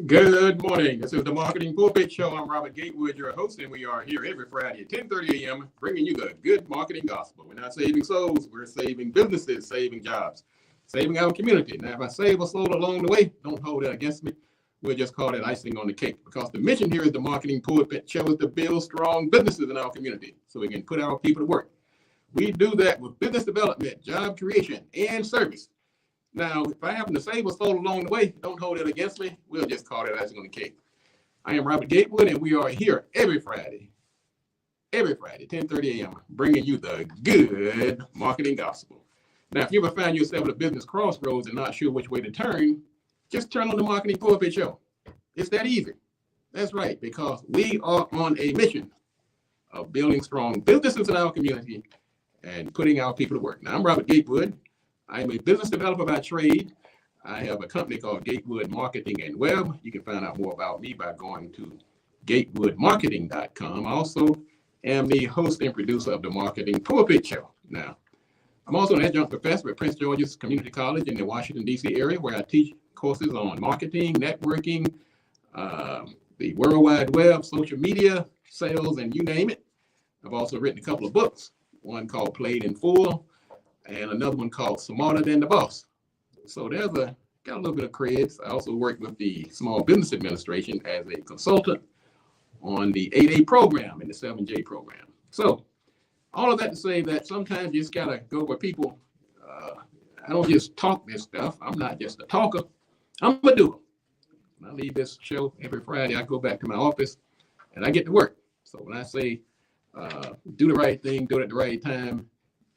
Good morning. This is the Marketing Pulpit Show. I'm Robert Gatewood, your host, and we are here every Friday at 10:30 a.m. bringing you the good marketing gospel. We're not saving souls, we're saving businesses, saving jobs, saving our community. Now, if I save a soul along the way, don't hold that against me. We'll just call it icing on the cake because the mission here is the Marketing Pulpit Show is to build strong businesses in our community so we can put our people to work. We do that with business development, job creation, and service. Now, if I happen to save a soul along the way, don't hold it against me. We'll just call it icing on the cake. I am Robert Gatewood, and we are here every Friday, 10:30 a.m., bringing you the good marketing gospel. Now, if you ever find yourself at a business crossroads and not sure which way to turn, just turn on the Marketing Pulpit Show. It's that easy. That's right, because we are on a mission of building strong businesses in our community and putting our people to work. Now, I'm Robert Gatewood. I am a business developer by trade. I have a company called Gatewood Marketing and Web. You can find out more about me by going to gatewoodmarketing.com. I also am the host and producer of the Marketing Pulpit Show. Now, I'm also an adjunct professor at Prince George's Community College in the Washington, D.C. area, where I teach courses on marketing, networking, the World Wide Web, social media, sales, and you name it. I've also written a couple of books, one called Played in Full, and another one called Smarter Than the Boss. So got a little bit of creds. I also work with the Small Business Administration as a consultant on the 8A program and the 7J program. So all of that to say that sometimes you just gotta go where people, I don't just talk this stuff. I'm not just a talker, I'm a doer. When I leave this show every Friday, I go back to my office and I get to work. So when I say do the right thing, do it at the right time,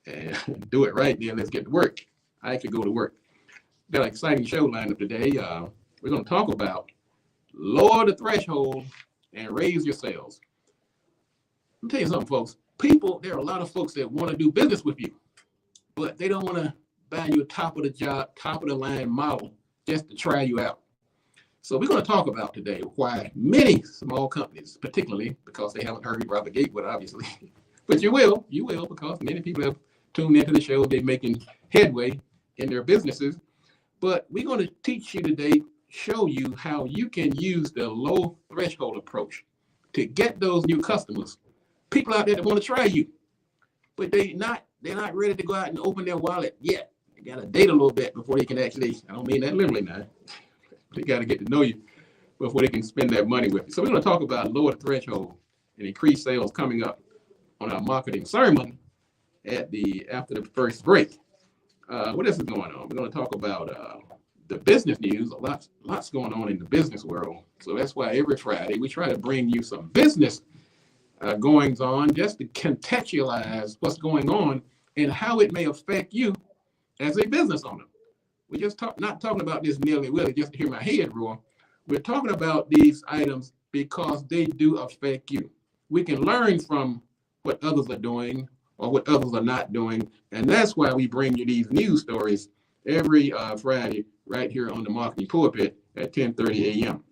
and do it right, then let's get to work. I actually go to work. Got an exciting show lined up today. We're going to talk about lower the threshold and raise your sales. Let me tell you something, folks. There are a lot of folks that want to do business with you, but they don't want to buy you a top of the job, top of the line model just to try you out. So we're going to talk about today why many small companies, particularly because they haven't heard Robert Gatewood, obviously, but you will because many people have tuned into the show. They're making headway in their businesses. But we're going to teach you today, show you how you can use the low threshold approach to get those new customers, people out there that want to try you, but they're not ready to go out and open their wallet yet. They got to date a little bit before they can actually, I don't mean that literally now, they got to get to know you before they can spend that money with you. So we're going to talk about lower the threshold and increase sales coming up on our marketing sermon after the first break. What else is going on? We're going to talk about the business news. Lots going on in the business world. So that's why every Friday we try to bring you some business goings on just to contextualize what's going on and how it may affect you as a business owner. We're just not talking about this nilly-willy just to hear my head roar. We're talking about these items because they do affect you. We can learn from what others are doing or what others are not doing. And that's why we bring you these news stories every Friday right here on the Marketing Pulpit at 10:30 a.m.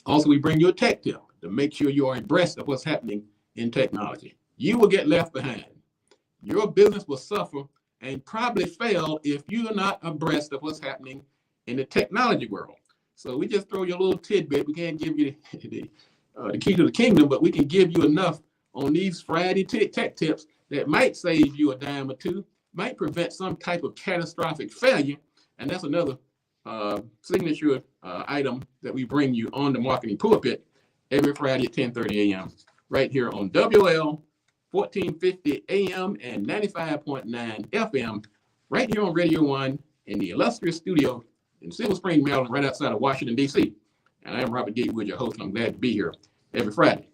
Also, we bring you a tech tip to make sure you are abreast of what's happening in technology. You will get left behind. Your business will suffer and probably fail if you're not abreast of what's happening in the technology world. So we just throw you a little tidbit. We can't give you the key to the kingdom, but we can give you enough on these Friday tech tips that might save you a dime or two, might prevent some type of catastrophic failure. And that's another signature item that we bring you on the Marketing Pulpit every Friday at 10:30 a.m. right here on WL 1450 AM and 95.9 FM right here on Radio 1 in the illustrious studio in Silver Spring, Maryland, right outside of Washington, D.C. And I am Robert Gatewood, your host, and I'm glad to be here every Friday.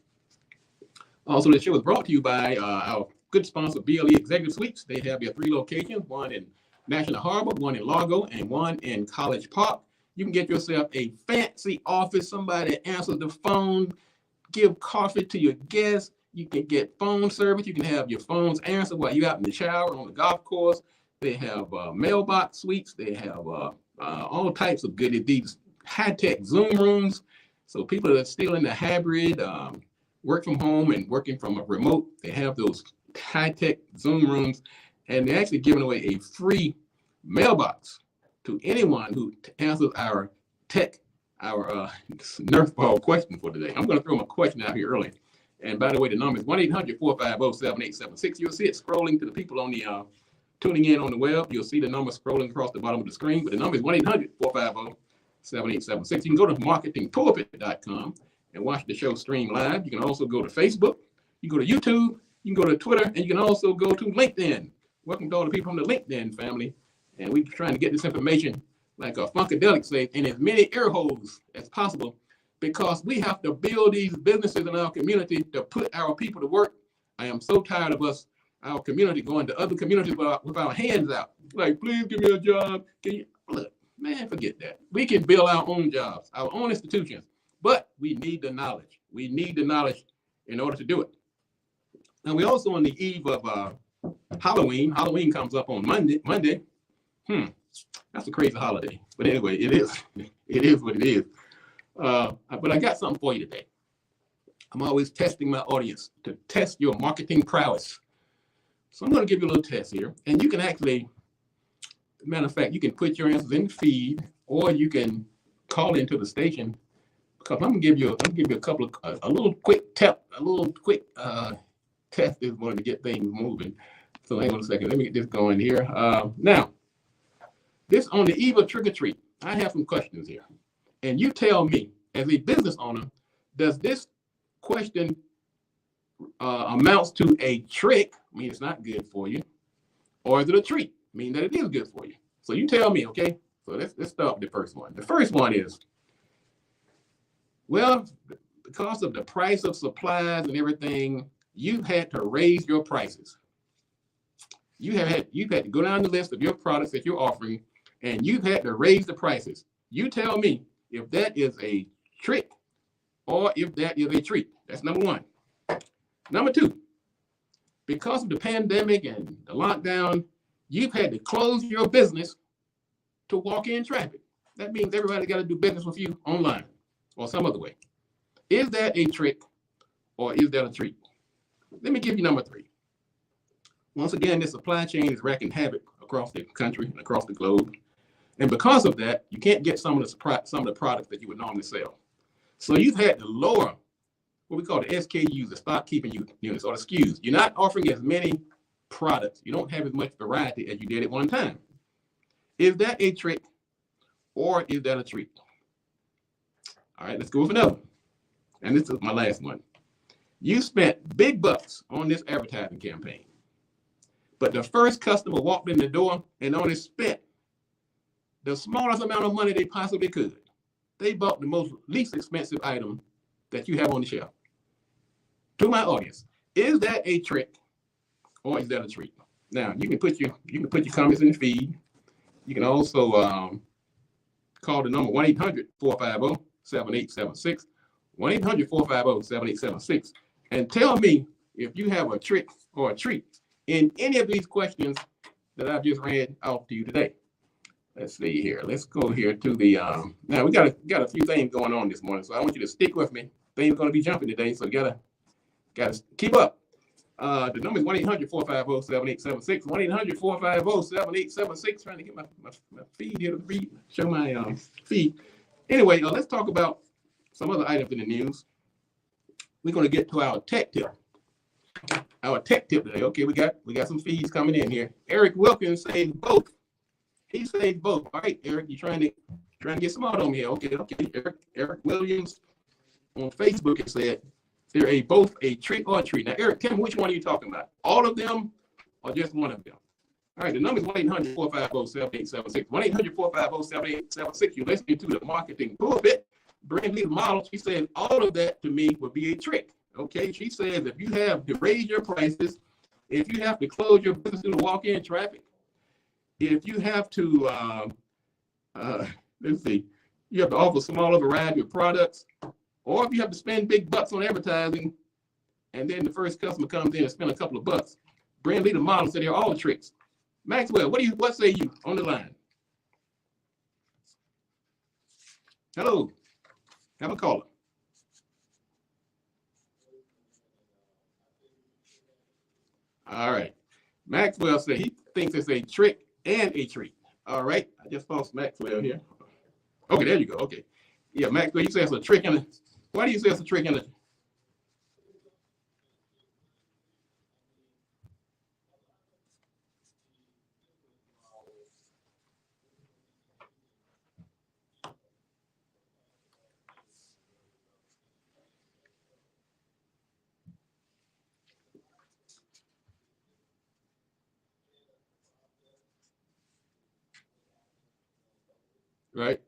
Also, the show is brought to you by our good sponsor, BLE Executive Suites. They have your 3 locations, one in National Harbor, one in Largo, and one in College Park. You can get yourself a fancy office, somebody answers the phone, give coffee to your guests. You can get phone service. You can have your phones answered while you're out in the shower on the golf course. They have mailbox suites. They have all types of goodies, these high-tech Zoom rooms. So people that are still in the hybrid, work from home and working from a remote, they have those high-tech Zoom rooms, and they're actually giving away a free mailbox to anyone who answers our tech Nerf ball question for today. I'm going to throw my question out here early. And by the way, the number is 1-800-450-7876. You'll see it scrolling to the people on the tuning in on the web. You'll see the number scrolling across the bottom of the screen. But the number is 1-800-450-7876. You can go to marketingpulpit.com and watch the show stream live. You can also go to Facebook. You can go to YouTube. You can go to Twitter. And you can also go to LinkedIn. Welcome to all the people from the LinkedIn family. And we're trying to get this information, like a Funkadelic says, in as many ear holes as possible, because we have to build these businesses in our community to put our people to work. I am so tired of our community, going to other communities with our hands out. Like, please give me a job. Can you? Look, man, forget that. We can build our own jobs, our own institutions, but we need the knowledge. We need the knowledge in order to do it. Now, we're also on the eve of Halloween. Halloween comes up on Monday. That's a crazy holiday. But anyway, it is. It is what it is. But I got something for you today. I'm always testing my audience to test your marketing prowess. So I'm going to give you a little test here. And you can actually, matter of fact, you can put your answers in the feed, or you can call into the station. Because I'm going to give you a couple of, a little quick test is going to get things moving. So hang on a second. Let me get this going here. Now, this on the eve of trick or treat, I have some questions here. And you tell me, as a business owner, does this question amounts to a trick, mean it's not good for you, or is it a treat, mean that it is good for you? So you tell me, okay? So let's start with the first one. The first one is, well, because of the price of supplies and everything, you've had to raise your prices. You've had to go down the list of your products that you're offering, and you've had to raise the prices. You tell me if that is a trick or if that is a treat. That's number one. Number two, because of the pandemic and the lockdown, you've had to close your business to walk in traffic. That means everybody got to do business with you online or some other way. Is that a trick or is that a treat? Let me give you number three. Once again, the supply chain is wreaking havoc across the country and across the globe. And because of that, you can't get some of the products that you would normally sell. So you've had to lower what we call the SKUs, the stock keeping units, or the SKUs. You're not offering as many products. You don't have as much variety as you did at one time. Is that a trick or is that a treat? All right, let's go with another one. And this is my last one. You spent big bucks on this advertising campaign, but the first customer walked in the door and only spent the smallest amount of money they possibly could. They bought the least expensive item that you have on the shelf. To my audience, is that a trick or is that a treat? Now you can put your comments in the feed. You can also call the number 1-800-450-7876, 1-800-450-7876, and tell me if you have a trick or a treat in any of these questions that I've just read off to you today. Let's see here. Let's go here to the, now we got a few things going on this morning, so I want you to stick with me. Things are going to be jumping today, so you gotta keep up. The number is 1-800-450-7876, 1-800-450-7876, trying to get my feed here to read, show my feed. Anyway, let's talk about some other items in the news. We're going to get to our tech tip. Our tech tip today. Okay, we got some feeds coming in here. Eric Wilkins says both. He says both. All right, Eric, you're trying to get smart on me here. Okay. Eric Williams on Facebook has said they're both a trick or a treat. Now, Eric, tell me which one are you talking about? All of them or just one of them? All right, the number is 1-800-450-7876. 1-800-450-7876. You're listening to the Marketing Pulpit. Brandley Model, she said all of that to me would be a trick. Okay, she says if you have to raise your prices, if you have to close your business due to walk-in traffic, if you have to, let's see, you have to offer a smaller variety of products, or if you have to spend big bucks on advertising, and then the first customer comes in and spend a couple of bucks. Brandley the Model said they're all tricks. Maxwell, what say you on the line? Hello, have a caller. All right, Maxwell said he thinks it's a trick and a treat. All right, I just lost Maxwell here. Okay, there you go. Okay, Yeah, Maxwell, you say it's a trick in the, why do you say it's a trick in the? Right?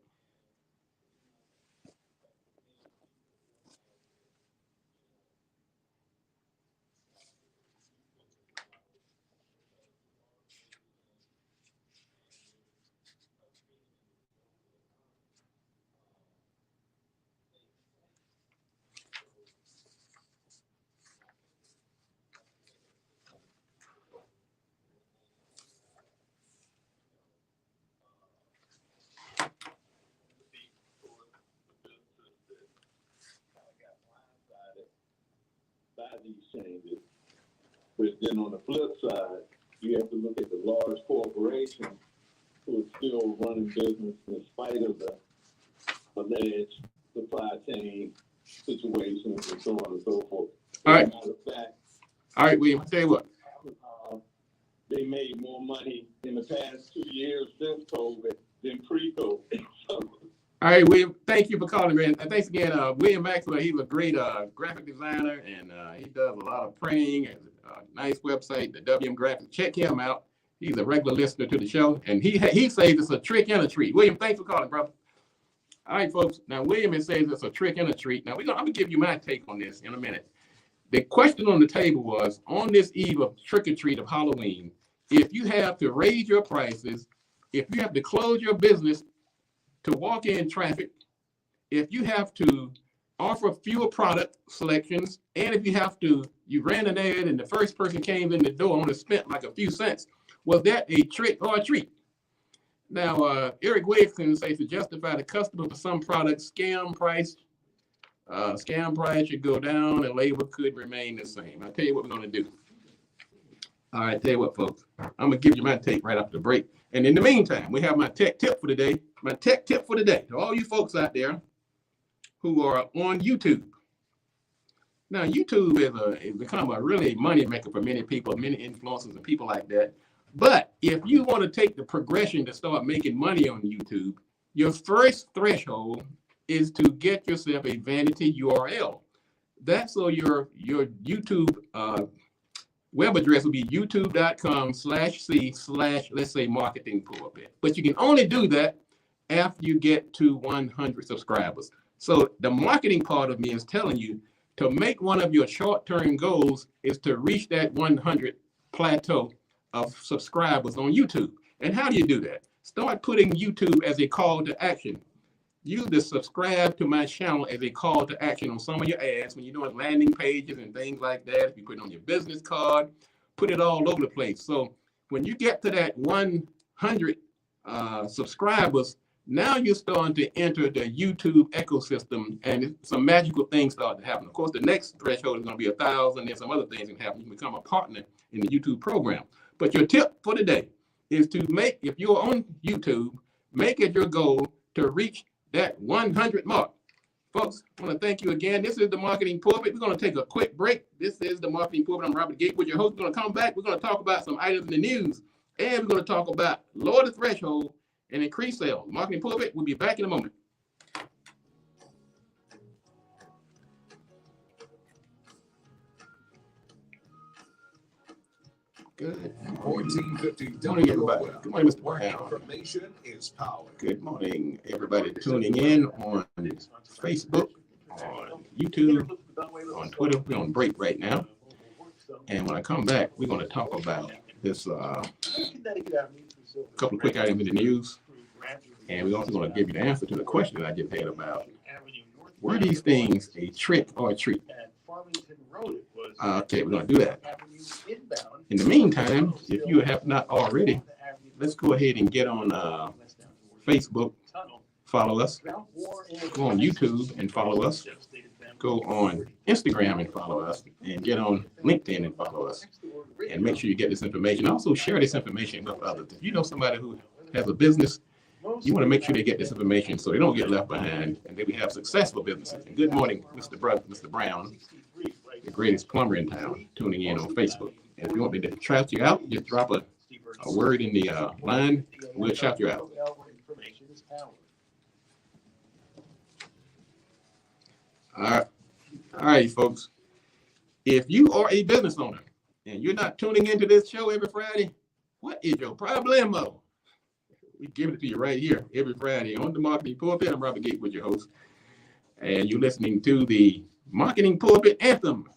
By these changes, but then on the flip side, you have to look at the large corporations who are still running business in spite of the alleged supply chain situations and so on and so forth. All right. As a matter of fact, All right, William, tell you what. they made more money in the past 2 years since COVID than pre-COVID. All right, William, thank you for calling, man. And thanks again, William Maxwell. He's a great graphic designer, and he does a lot of printing and nice website, the WM Graphics. Check him out. He's a regular listener to the show, and he says it's a trick and a treat. William, thanks for calling, brother. All right, folks. Now, William says it's a trick and a treat. Now, I'm gonna give you my take on this in a minute. The question on the table was, on this eve of trick or treat of Halloween, if you have to raise your prices, if you have to close your business to walk in traffic, if you have to offer fewer product selections, and if you ran an ad and the first person came in the door only spent like a few cents, was that a trick or a treat? Now, Eric Wilkins says to justify the customer for some products, scam price should go down and labor could remain the same. I'll tell you what we're going to do. All right, tell you what, folks. I'm going to give you my take right after the break. And in the meantime, we have my tech tip for the day. My tech tip for the day to all you folks out there who are on YouTube. Now, YouTube is become a really money maker for many people, many influencers and people like that. But if you want to take the progression to start making money on YouTube, your first threshold is to get yourself a vanity URL. That's so your YouTube web address will be youtube.com/c/ let's say marketing pulpit. But you can only do that after you get to 100 subscribers. So the marketing part of me is telling you to make one of your short-term goals is to reach that 100 plateau of subscribers on YouTube. And how do you do that? Start putting YouTube as a call to action. Use the subscribe to my channel as a call to action on some of your ads when you're doing landing pages and things like that. If you put it on your business card, put it all over the place. So when you get to that 100 subscribers, now you're starting to enter the YouTube ecosystem, and some magical things start to happen. Of course, the next threshold is going to be 1,000, and some other things can happen. You can become a partner in the YouTube program. But your tip for the day is to make, if you're on YouTube, make it your goal to reach that 100 mark. Folks, I want to thank you again. This is the Marketing Pulpit. We're going to take a quick break. This is the Marketing Pulpit. I'm Robert Gatewood, your host. We're going to come back. We're going to talk about some items in the news, and we're going to talk about lower the threshold and increase sales. Marketing Pulpit, we'll be back in a moment. Good. 1450 Good morning, everybody. Good morning, Mr. Where Brown. information is power. Good morning, everybody tuning in on Facebook, on YouTube, on Twitter. We're on break right now. And when I come back, we're going to talk about this couple of quick items in the news. And we're also going to give you the answer to the question that I just had about, were these things a trick or a treat? Okay, we're going to do that. In the meantime, if you have not already, let's go ahead and get on Facebook, follow us, go on YouTube and follow us, go on Instagram and follow us, and get on LinkedIn and follow us, and make sure you get this information. Also share this information with others. If you know somebody who has a business You want to make sure they get this information so they don't get left behind and that we have successful businesses. And good morning, Mr. Brown, the greatest plumber in town, tuning in on Facebook. And if you want me to shout you out, just drop a word in the line. We'll shout you out. All right, folks. If you are a business owner and you're not tuning into this show every Friday, what is your problemo? We give it to you right here every Friday on the Marketing Pulpit. I'm Robert Gatewood, your host, and you're listening to the Marketing Pulpit Anthem.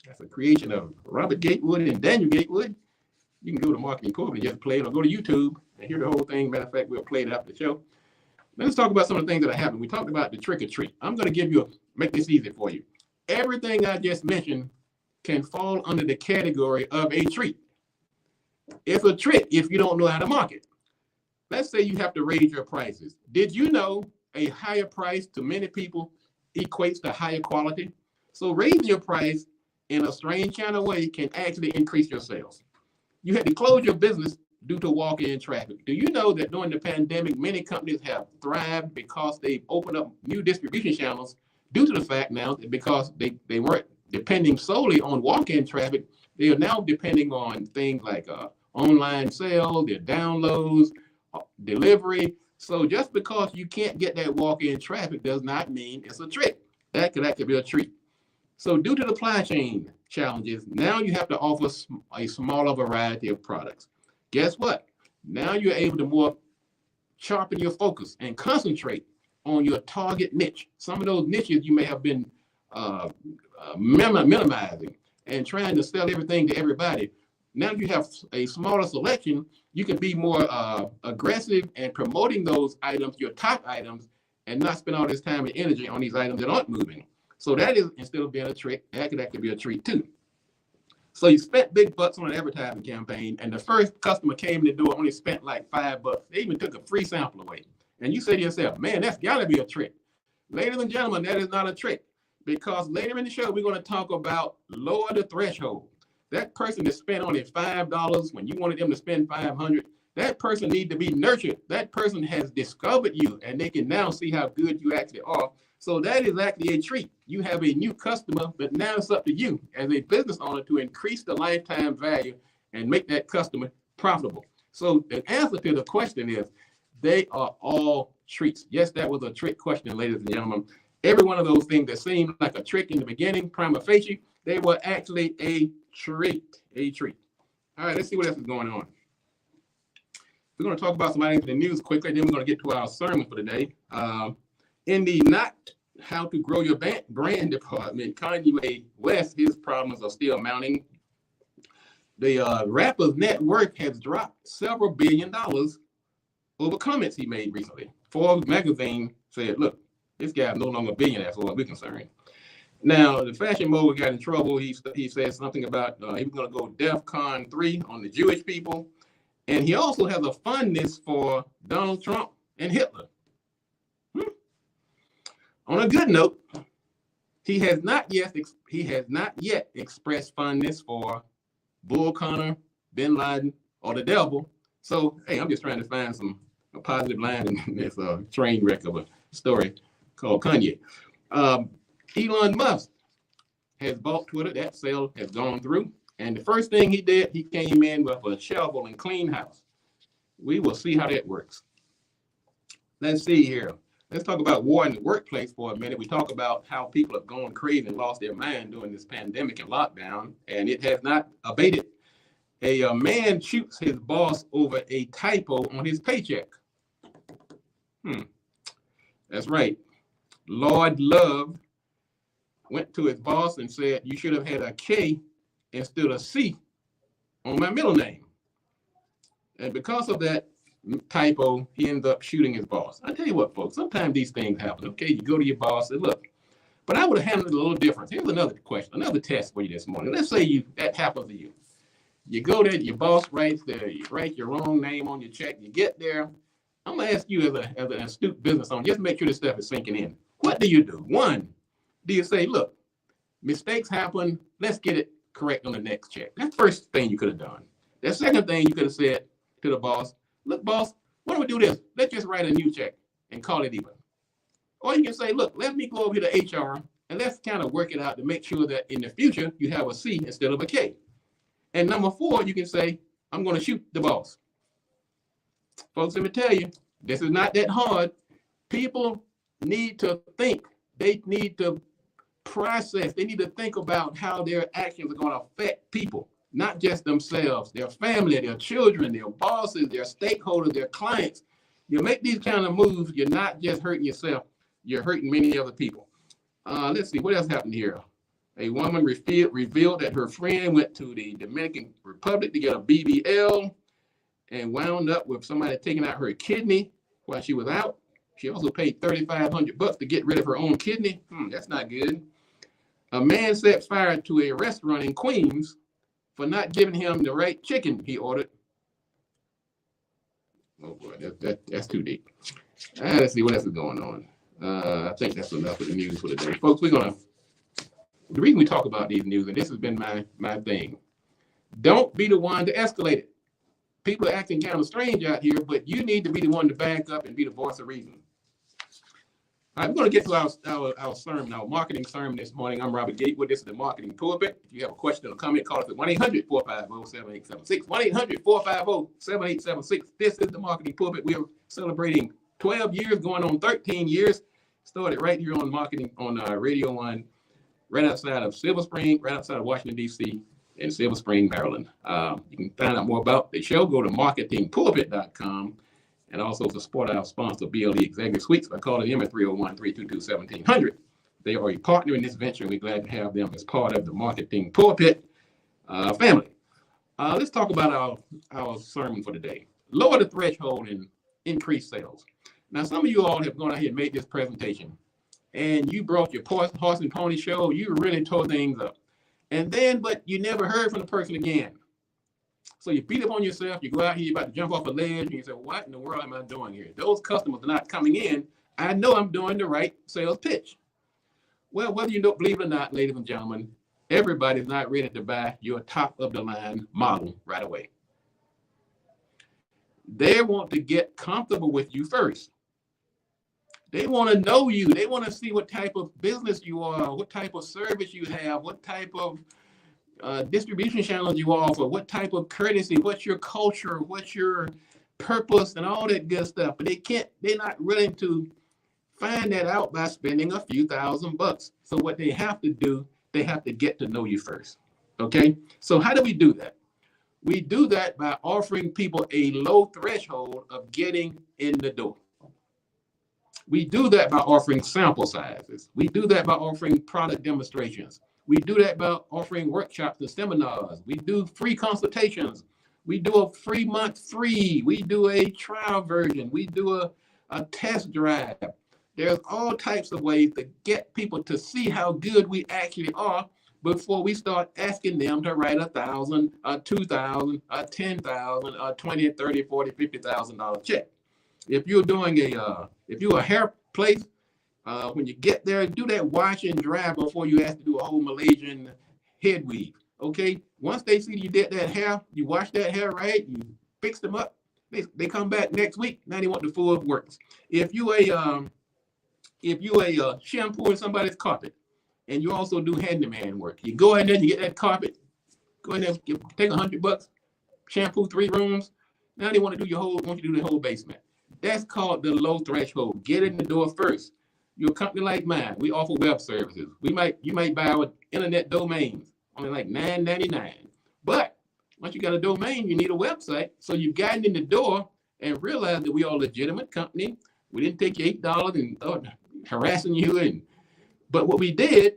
That's a creation of Robert Gatewood and Daniel Gatewood. You can go to Marketing Pulpit and just play it, or go to YouTube and hear the whole thing. Matter of fact, we'll play it after the show. Let's talk about some of the things that are happening. We talked about the trick or treat. I'm going to make this easy for you. Everything I just mentioned can fall under the category of a treat. It's a trick if you don't know how to market. Let's say you have to raise your prices. Did you know a higher price to many people equates to higher quality? So raising your price in a strange kind of way can actually increase your sales. You had to close your business due to walk-in traffic. Do you know that during the pandemic, many companies have thrived because they've opened up new distribution channels due to the fact now that because they weren't depending solely on walk-in traffic, they are now depending on things like online sales, their downloads, delivery. So just because you can't get that walk-in traffic does not mean it's a trick. That could actually be a treat. So due to the supply chain challenges, now you have to offer a smaller variety of products. Guess what? Now you're able to more sharpen your focus and concentrate on your target niche. Some of those niches you may have been minimizing and trying to sell everything to everybody. Now you have a smaller selection. You can be more aggressive and promoting those items, your top items, and not spend all this time and energy on these items that aren't moving. So that is, instead of being a trick, that could be a treat too. So you spent big bucks on an advertising campaign, and the first customer came in the door, only spent like $5. They even took a free sample away. And you say to yourself, man, that's gotta be a trick. Ladies and gentlemen, that is not a trick, because later in the show, we're gonna talk about lower the threshold. That person that spent only $5 when you wanted them to spend $500, that person needs to be nurtured. That person has discovered you, and they can now see how good you actually are. So that is actually a treat. You have a new customer, but now it's up to you as a business owner to increase the lifetime value and make that customer profitable. So the answer to the question is, they are all treats. Yes, that was a trick question, ladies and gentlemen. Every one of those things that seemed like a trick in the beginning, prima facie, they were actually a treat. All right, let's see what else is going on. We're going to talk about some items in the news quickly, then we're going to get to our sermon for the day. In the not how to grow your brand department, Kanye West, his problems are still mounting. The rapper's net worth has dropped several $1 billion over comments he made recently. Forbes magazine said, look, this guy's no longer a billionaire as far as we're concerned. Now, the fashion mogul got in trouble. He said something about he was going to go DEFCON 3 on the Jewish people. And he also has a fondness for Donald Trump and Hitler. On a good note, he has not yet expressed fondness for Bull Connor, Bin Laden, or the devil. So, hey, I'm just trying to find a positive line in this train wreck of a story called Kanye. Elon Musk has bought Twitter. That sale has gone through. And the first thing he did, he came in with a shovel and clean house. We will see how that works. Let's see here. Let's talk about war in the workplace for a minute. We talk about how people have gone crazy and lost their mind during this pandemic and lockdown, and it has not abated. A man shoots his boss over a typo on his paycheck. That's right. Lord Love went to his boss and said, you should have had a K instead of C on my middle name. And because of that typo, he ends up shooting his boss. I tell you what, folks, sometimes these things happen. Okay, you go to your boss and look, but I would have handled it a little different. Here's another question, another test for you this morning. Let's say that happens to you. You go there, your boss writes your wrong name on your check. You get there. I'm gonna ask you as an astute business owner, just make sure this stuff is sinking in. What do you do? One, do you say, look, mistakes happen. Let's get it correct on the next check. That's the first thing you could have done. The second thing you could have said to the boss, look, boss, Why don't we do this? Let's just write a new check and call it even. Or you can say, look, let me go over here to HR and let's kind of work it out to make sure that in the future you have a C instead of a K. And number 4, you can say, I'm going to shoot the boss. Folks, let me tell you, this is not that hard. People need to think. They need to process. They need to think about how their actions are going to affect people, not just themselves, their family, their children, their bosses, their stakeholders, their clients. You make these kind of moves, you're not just hurting yourself, you're hurting many other people. Let's see, what else happened here? A woman revealed that her friend went to the Dominican Republic to get a BBL and wound up with somebody taking out her kidney while she was out. She also paid $3,500 to get rid of her own kidney. That's not good. A man set fire to a restaurant in Queens for not giving him the right chicken he ordered. Oh boy, that's too deep. Let's see what else is going on. I think that's enough of the news for today. Folks, the reason we talk about these news, and this has been my thing, don't be the one to escalate it. People are acting kind of strange out here, but you need to be the one to back up and be the voice of reason. All right, we're going to get to our sermon, our marketing sermon this morning. I'm Robert Gatewood. This is the Marketing Pulpit. If you have a question or comment, call us at 1-800-450-7876. 1-800-450-7876. This is the Marketing Pulpit. We are celebrating 12 years, going on 13 years. Started right here on marketing on Radio 1, right outside of Silver Spring, right outside of Washington, D.C., in Silver Spring, Maryland. You can find out more about the show. Go to marketingpulpit.com. And also to support our sponsor, BLE Executive Suites, by calling them at 301-322-1700. They are a partner in this venture, and we're glad to have them as part of the Marketing Pulpit family. Let's talk about our sermon for today. Lower the threshold and increase sales. Now, some of you all have gone ahead and made this presentation, and you brought your horse and pony show. You really tore things up. But you never heard from the person again. So you beat up on yourself, you go out here, you're about to jump off a ledge, and you say, what in the world am I doing here? Those customers are not coming in. I know I'm doing the right sales pitch. Well, whether you don't believe it or not, ladies and gentlemen, everybody's not ready to buy your top-of-the-line model right away. They want to get comfortable with you first. They want to know you. They want to see what type of business you are, what type of service you have, what type of distribution channels you offer, what type of courtesy, what's your culture, what's your purpose, and all that good stuff. But they're not willing to find that out by spending a few $1,000s. So what they have to do, they have to get to know you first. Okay? So how do we do that? We do that by offering people a low threshold of getting in the door. We do that by offering sample sizes. We do that by offering product demonstrations. We do that by offering workshops and seminars. We do free consultations. We do a free month free. We do a trial version. We do a test drive. There's all types of ways to get people to see how good we actually are before we start asking them to write $1,000, $2,000, $10,000, $20,000, $30,000, $40,000, $50,000 check. If you're doing if you're a hair place, when you get there, do that wash and dry before you have to do a whole Malaysian head weave. Okay. Once they see you did that hair, you wash that hair right, you fix them up. They come back next week. Now they want the full works. If you a shampoo in somebody's carpet, and you also do handyman work, you go in there, you get that carpet, go in there, take $100, shampoo 3 rooms. Now they want to do want you to do the whole basement. That's called the low threshold. Get in the door first. You're a company like mine. We offer web services. You might buy our internet domains, only like $9.99. But once you got a domain, you need a website. So you've gotten in the door and realized that we are a legitimate company. We didn't take you $8 and start harassing you. But what we did,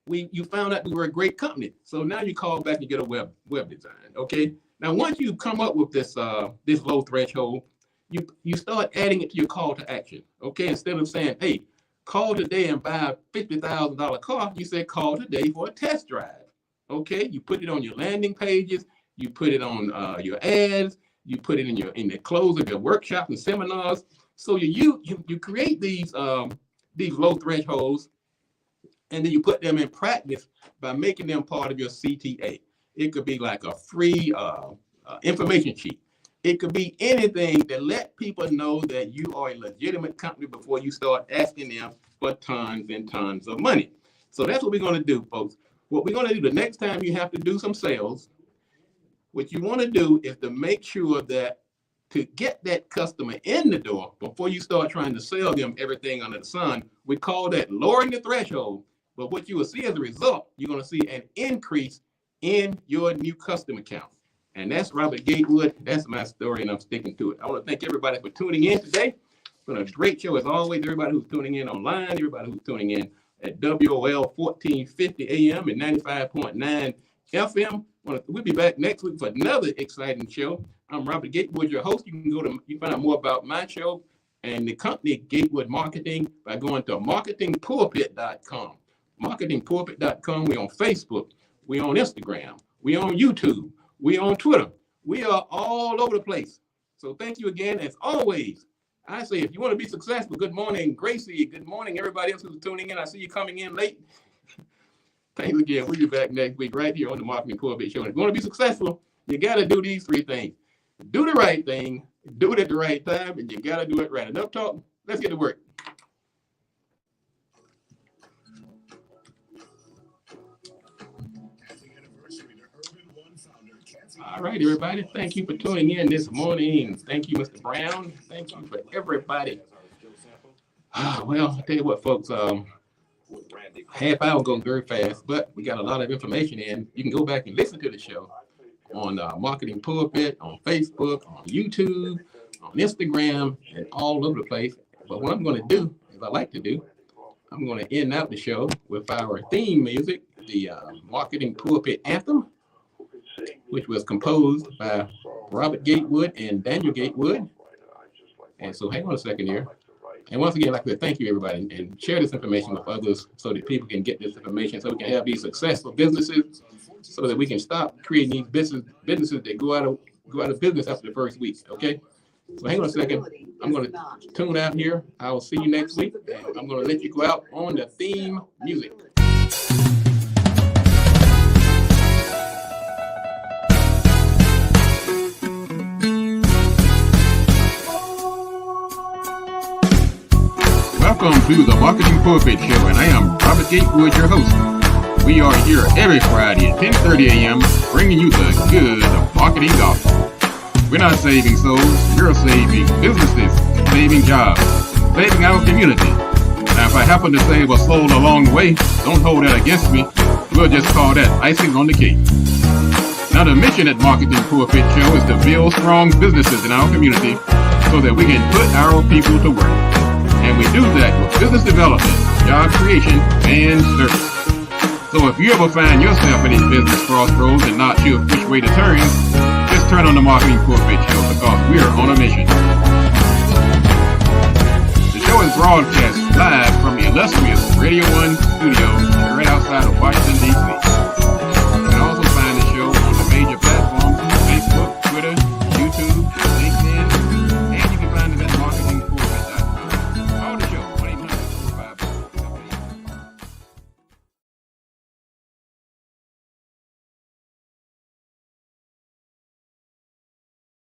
you found out we were a great company. So now you call back and get a web design. Okay. Now once you come up with this low threshold, you start adding it to your call to action. Okay, instead of saying, hey, call today and buy a $50,000 car, you say call today for a test drive. Okay, you put it on your landing pages, you put it on your ads, you put it in the close of your workshops and seminars. So you create these low thresholds, and then you put them in practice by making them part of your CTA. It could be like a free information sheet. It could be anything to let people know that you are a legitimate company before you start asking them for tons and tons of money. So that's what we're going to do, folks. What we're going to do the next time you have to do some sales, what you want to do is to make sure that to get that customer in the door before you start trying to sell them everything under the sun, we call that lowering the threshold. But what you will see as a result, you're going to see an increase in your new customer count. And that's Robert Gatewood. That's my story, and I'm sticking to it. I want to thank everybody for tuning in today. It's been a great show as always. Everybody who's tuning in online, everybody who's tuning in at WOL 1450 AM and 95.9 FM. We'll be back next week for another exciting show. I'm Robert Gatewood, your host. You can find out more about my show and the company Gatewood Marketing by going to marketingpulpit.com. Marketingpulpit.com. We're on Facebook. We're on Instagram. We're on YouTube. We're on Twitter. We are all over the place. So thank you again. As always, I say, if you want to be successful, good morning, Gracie. Good morning, everybody else who's tuning in. I see you coming in late. Thanks again. We'll be back next week right here on the Marketing Pulpit Show. And if you want to be successful, you got to do these three things. Do the right thing, do it at the right time, and you got to do it right. Enough talk. Let's get to work. All right, everybody. Thank you for tuning in this morning. Thank you, Mr. Brown. Thank you for everybody. Well, I'll tell you what, folks. Half hour goes very fast, but we got a lot of information in. You can go back and listen to the show on Marketing Pulpit, on Facebook, on YouTube, on Instagram, and all over the place. But what I'm going to do, as I like to do, I'm going to end out the show with our theme music, the Marketing Pulpit Anthem, which was composed by Robert Gatewood and Daniel Gatewood. And so hang on a second here. And once again, I'd like to thank you, everybody, and share this information with others so that people can get this information, so we can have these successful businesses, so that we can stop creating these businesses that go out of business after the first week. Okay? So hang on a second. I'm going to tune out here. I will see you next week. And I'm going to let you go out on the theme music. Welcome to the Marketing Pulpit Show, and I am Robert Gatewood, your host. We are here every Friday at 10:30 a.m. bringing you the good of marketing gospel. We're not saving souls, we're saving businesses, saving jobs, saving our community. Now, if I happen to save a soul along the way, don't hold that against me. We'll just call that icing on the cake. Now, the mission at Marketing Pulpit Show is to build strong businesses in our community so that we can put our people to work. And we do that with business development, job creation, and service. So if you ever find yourself in a business crossroads and not sure which way to turn, just turn on the Marketing Pulpit Show, because we are on a mission. The show is broadcast live from the illustrious Radio 1 studio right outside of Washington, D.C.